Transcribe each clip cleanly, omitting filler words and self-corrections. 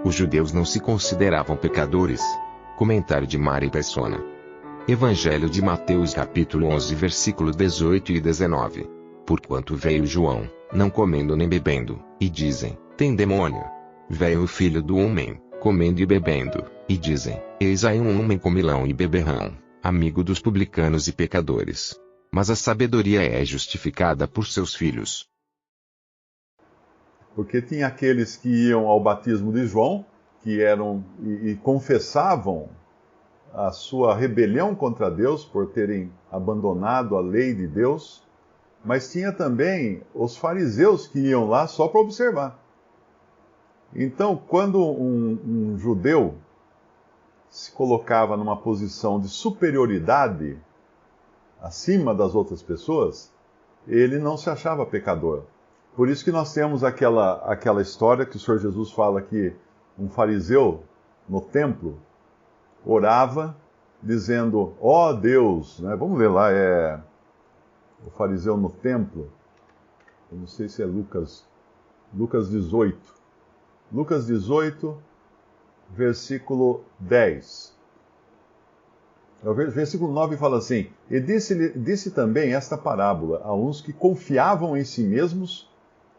Os judeus não se consideravam pecadores. Comentário de Mari Persona. Evangelho de Mateus capítulo 11 versículo 18 e 19. Porquanto veio João, não comendo nem bebendo, e dizem, tem demônio. Veio o Filho do Homem, comendo e bebendo, e dizem, eis aí um homem comilão e beberrão, amigo dos publicanos e pecadores. Mas a sabedoria é justificada por seus filhos. Porque tinha aqueles que iam ao batismo de João, que eram e confessavam a sua rebelião contra Deus por terem abandonado a lei de Deus, mas tinha também os fariseus que iam lá só para observar. Então, quando um judeu se colocava numa posição de superioridade acima das outras pessoas, ele não se achava pecador. Por isso que nós temos aquela história que o Senhor Jesus fala que um fariseu no templo orava dizendo, ó Deus, né? Vamos ler lá, o fariseu no templo, eu não sei se é Lucas 18. Lucas 18, versículo 10. O versículo 9 fala assim, e disse também esta parábola a uns que confiavam em si mesmos,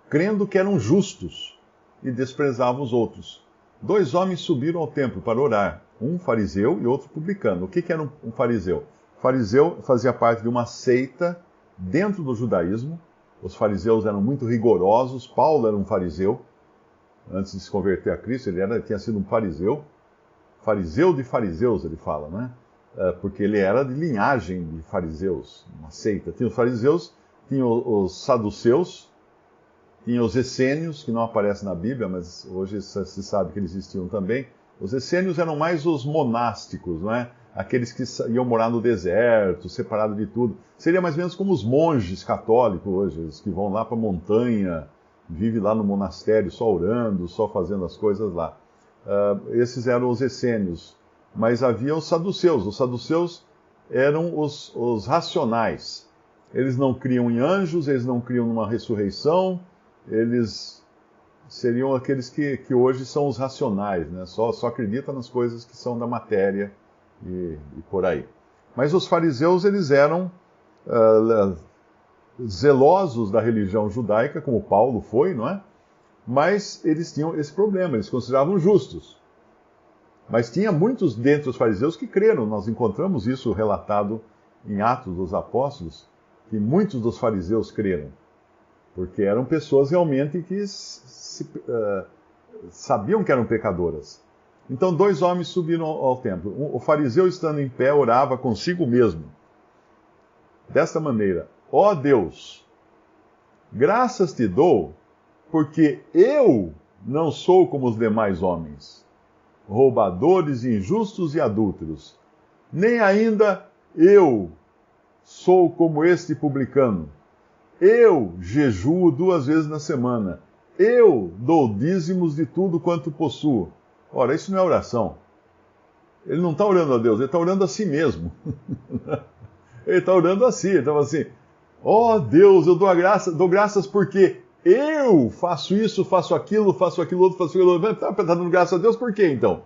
crendo que eram justos, e desprezavam os outros. 2 homens subiram ao templo para orar, um fariseu e outro publicano. O que era um fariseu? O fariseu fazia parte de uma seita dentro do judaísmo. Os fariseus eram muito rigorosos. Paulo era um fariseu. Antes de se converter a Cristo, ele tinha sido um fariseu. Fariseu de fariseus, ele fala, né? Porque ele era de linhagem de fariseus, uma seita. Tinha os fariseus, tinha os saduceus, tinha os essênios, que não aparecem na Bíblia, mas hoje se sabe que eles existiam também. Os essênios eram mais os monásticos, não é? Aqueles que iam morar no deserto, separados de tudo. Seria mais ou menos como os monges católicos hoje, os que vão lá para a montanha, vivem lá no monastério só orando, só fazendo as coisas lá. Esses eram os essênios. Mas havia os saduceus. Os saduceus eram os racionais. Eles não criam em anjos, eles não criam numa ressurreição, eles seriam aqueles que hoje são os racionais, né? Só acreditam nas coisas que são da matéria e por aí. Mas os fariseus, eles eram zelosos da religião judaica, como Paulo foi, não é? Mas eles tinham esse problema, eles se consideravam justos. Mas tinha muitos dentre os fariseus que creram. Nós encontramos isso relatado em Atos dos Apóstolos, que muitos dos fariseus creram. Porque eram pessoas realmente que sabiam que eram pecadoras. Então 2 homens subiram ao templo. O fariseu, estando em pé, orava consigo mesmo. Desta maneira, ó Deus, graças te dou, porque eu não sou como os demais homens, roubadores, injustos e adúlteros. Nem ainda eu sou como este publicano. Eu jejuo 2 vezes na semana. Eu dou dízimos de tudo quanto possuo. Ora, isso não é oração. Ele não está orando a Deus, ele está orando a si mesmo. Ele está orando a si. Ele estava assim, ó Deus, eu dou graças porque eu faço isso, faço aquilo outro, faço aquilo outro. Está dando graças a Deus por quê, então?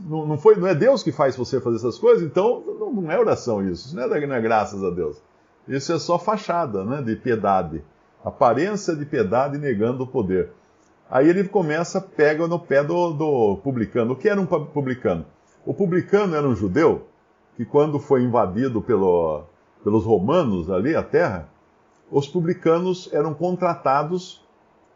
Não é Deus que faz você fazer essas coisas? Então, não é oração isso. Isso não é graças a Deus. Isso é só fachada, né, de piedade. Aparência de piedade negando o poder. Aí ele pega no pé do publicano. O que era um publicano? O publicano era um judeu que, quando foi invadido pelos romanos ali, a terra, os publicanos eram contratados,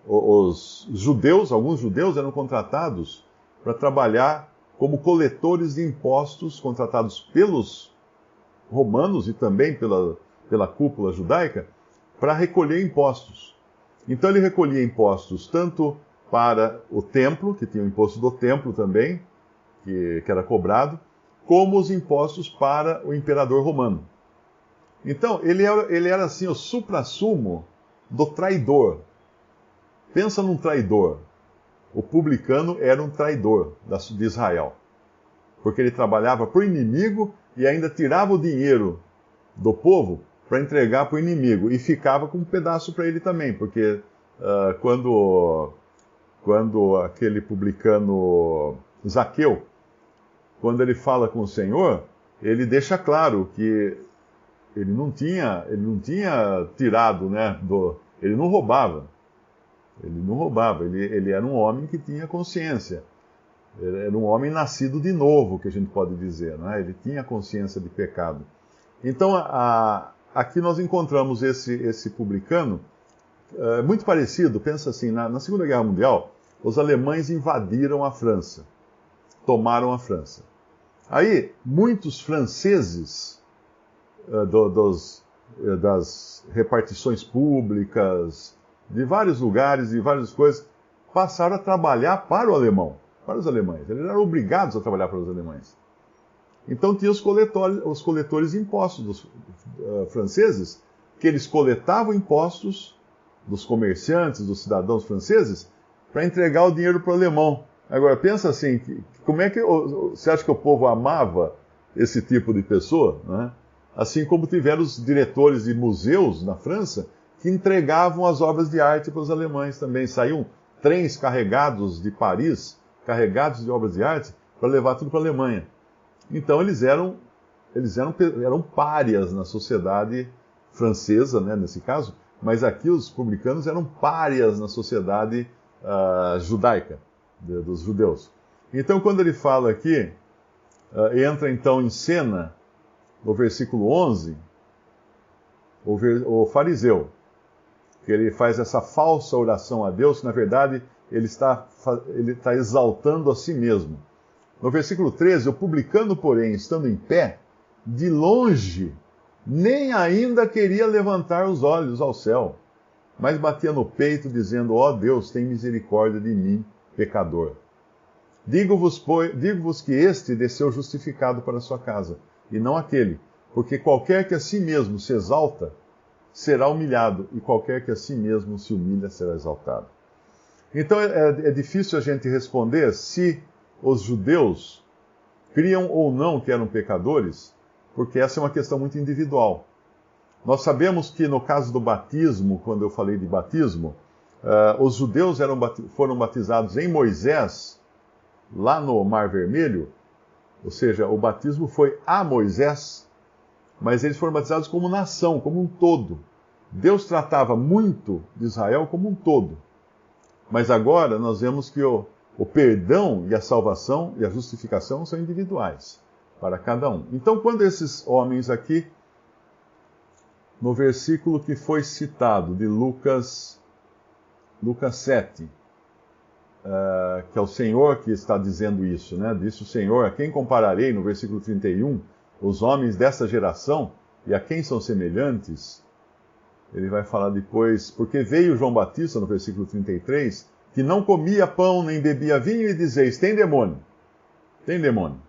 os judeus, alguns judeus eram contratados para trabalhar como coletores de impostos, contratados pelos romanos e também pela cúpula judaica, para recolher impostos. Então ele recolhia impostos tanto para o templo, que tinha o imposto do templo também, que era cobrado, como os impostos para o imperador romano. Então ele era assim o suprassumo do traidor. Pensa num traidor. O publicano era um traidor de Israel, porque ele trabalhava para o inimigo e ainda tirava o dinheiro do povo para entregar para o inimigo, e ficava com um pedaço para ele também, porque quando quando aquele publicano Zaqueu, quando ele fala com o Senhor, ele deixa claro que ele não tinha tirado, né, ele não roubava. Ele era um homem que tinha consciência. Ele era um homem nascido de novo, que a gente pode dizer, né? Ele tinha consciência de pecado. Então, aqui nós encontramos esse publicano, muito parecido, pensa assim, na Segunda Guerra Mundial, os alemães invadiram a França, tomaram a França. Aí, muitos franceses das repartições públicas, de vários lugares, de várias coisas, passaram a trabalhar para o alemão, para os alemães. Eles eram obrigados a trabalhar para os alemães. Então tinha os coletores de impostos dos franceses, que eles coletavam impostos dos comerciantes, dos cidadãos franceses, para entregar o dinheiro para o alemão. Agora, pensa assim, como é que você acha que o povo amava esse tipo de pessoa, né? Assim como tiveram os diretores de museus na França, que entregavam as obras de arte para os alemães também. Saíam trens carregados de Paris, carregados de obras de arte, para levar tudo para a Alemanha. Então eles eram párias na sociedade francesa, né, nesse caso, mas aqui os publicanos eram párias na sociedade judaica, dos judeus. Então quando ele fala aqui, entra então em cena, no versículo 11, o fariseu, que ele faz essa falsa oração a Deus, que na verdade ele está exaltando a si mesmo. No versículo 13, o publicano, porém, estando em pé, de longe, nem ainda queria levantar os olhos ao céu, mas batia no peito, dizendo: ó Deus, tem misericórdia de mim, pecador. Digo-vos que este desceu justificado para a sua casa, e não aquele, porque qualquer que a si mesmo se exalta, será humilhado, e qualquer que a si mesmo se humilha, será exaltado. Então é difícil a gente responder se os judeus criam ou não que eram pecadores, porque essa é uma questão muito individual. Nós sabemos que no caso do batismo, quando eu falei de batismo, os judeus foram batizados em Moisés, lá no Mar Vermelho, ou seja, o batismo foi a Moisés, mas eles foram batizados como nação, como um todo. Deus tratava muito de Israel como um todo. Mas agora nós vemos que o perdão e a salvação e a justificação são individuais, para cada um. Então, quando esses homens aqui, no versículo que foi citado, de Lucas 7, que é o Senhor que está dizendo isso, né? Disse o Senhor: a quem compararei, no versículo 31, os homens dessa geração, e a quem são semelhantes? Ele vai falar depois: porque veio João Batista, no versículo 33, que não comia pão nem bebia vinho, e dizeis: tem demônio. Tem demônio.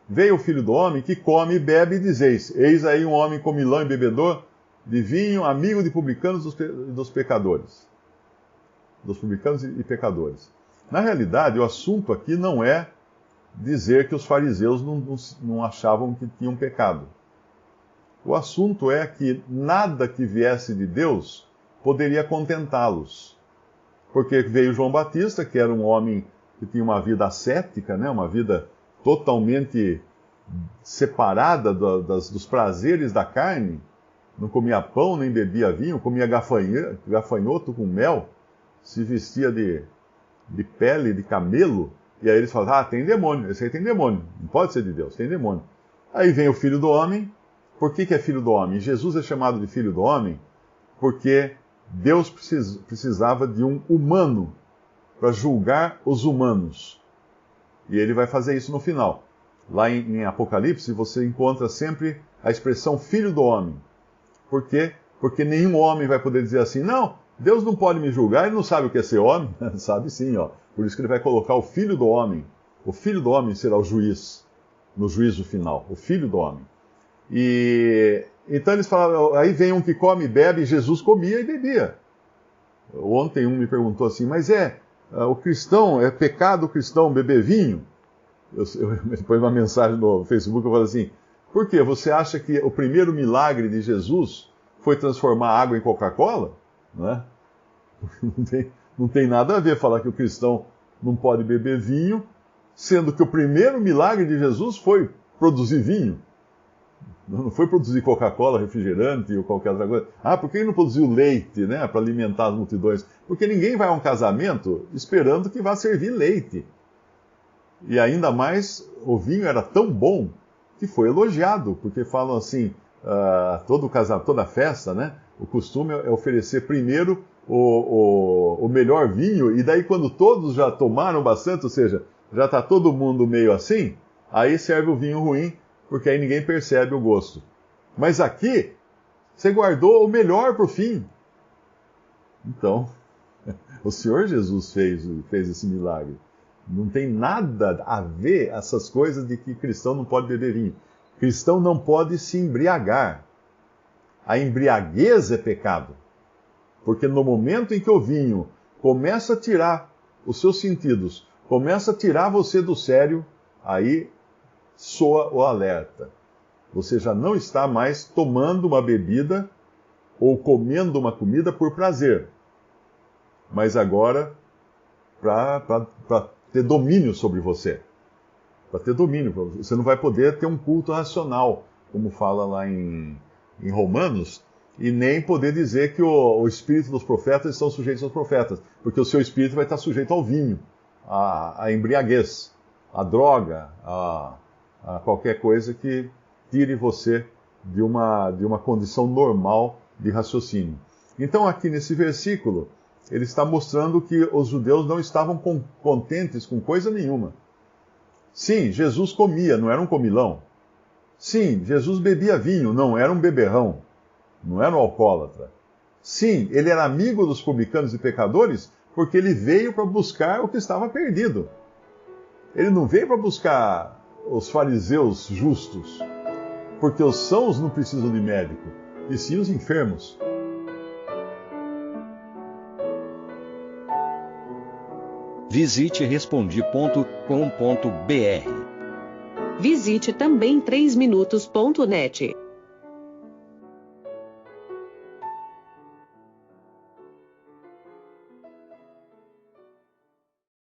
Veio o Filho do Homem, que come e bebe, e dizeis: eis aí um homem comilão e bebedor de vinho, amigo de publicanos dos pecadores. Dos publicanos e pecadores. Na realidade, o assunto aqui não é dizer que os fariseus não achavam que tinham pecado. O assunto é que nada que viesse de Deus poderia contentá-los. Porque veio João Batista, que era um homem que tinha uma vida ascética, né? Uma vida totalmente separada dos prazeres da carne. Não comia pão, nem bebia vinho, comia gafanhoto com mel, se vestia de pele de camelo. E aí eles falam: tem demônio, esse aí tem demônio, não pode ser de Deus, tem demônio. Aí vem o Filho do Homem. Por que é Filho do Homem? Jesus é chamado de Filho do Homem porque Deus precisava de um humano para julgar os humanos. E ele vai fazer isso no final. Lá em Apocalipse você encontra sempre a expressão Filho do Homem. Por quê? Porque nenhum homem vai poder dizer assim: não, Deus não pode me julgar, ele não sabe o que é ser homem. Sabe sim, ó. Por isso que ele vai colocar o Filho do Homem. O Filho do Homem será o juiz, no juízo final. O Filho do Homem. E então eles falaram: aí vem um que come e bebe, e Jesus comia e bebia. Ontem um me perguntou assim: mas o cristão, é pecado o cristão beber vinho? Depois uma mensagem no Facebook, eu falei assim: por quê? Você acha que o primeiro milagre de Jesus foi transformar água em Coca-Cola? Não é? Não tem nada a ver falar que o cristão não pode beber vinho, sendo que o primeiro milagre de Jesus foi produzir vinho. Não foi produzir Coca-Cola, refrigerante ou qualquer outra coisa. Ah, por que ele não produziu leite, né, para alimentar as multidões? Porque ninguém vai a um casamento esperando que vá servir leite. E ainda mais, o vinho era tão bom que foi elogiado, porque falam assim, toda festa, né, o costume é oferecer primeiro o melhor vinho, e daí quando todos já tomaram bastante, ou seja, já está todo mundo meio assim, aí serve o vinho ruim, porque aí ninguém percebe o gosto. Mas aqui, você guardou o melhor para o fim. Então, o Senhor Jesus fez esse milagre. Não tem nada a ver essas coisas de que cristão não pode beber vinho. Cristão não pode se embriagar. A embriaguez é pecado. Porque no momento em que o vinho começa a tirar os seus sentidos, começa a tirar você do sério, aí soa o alerta. Você já não está mais tomando uma bebida ou comendo uma comida por prazer, mas agora para ter domínio sobre você. Para ter domínio. Você não vai poder ter um culto racional, como fala lá em Romanos, e nem poder dizer que o espírito dos profetas estão sujeitos aos profetas, porque o seu espírito vai estar sujeito ao vinho, à embriaguez, à droga, a qualquer coisa que tire você de uma condição normal de raciocínio. Então aqui nesse versículo, ele está mostrando que os judeus não estavam contentes com coisa nenhuma. Sim, Jesus comia, não era um comilão. Sim, Jesus bebia vinho, não era um beberrão, não era um alcoólatra. Sim, ele era amigo dos publicanos e pecadores, porque ele veio para buscar o que estava perdido. Ele não veio para buscar os fariseus justos, porque os sãos não precisam de médico, e sim os enfermos. Visite Respondi.com.br. Visite também 3minutos.net.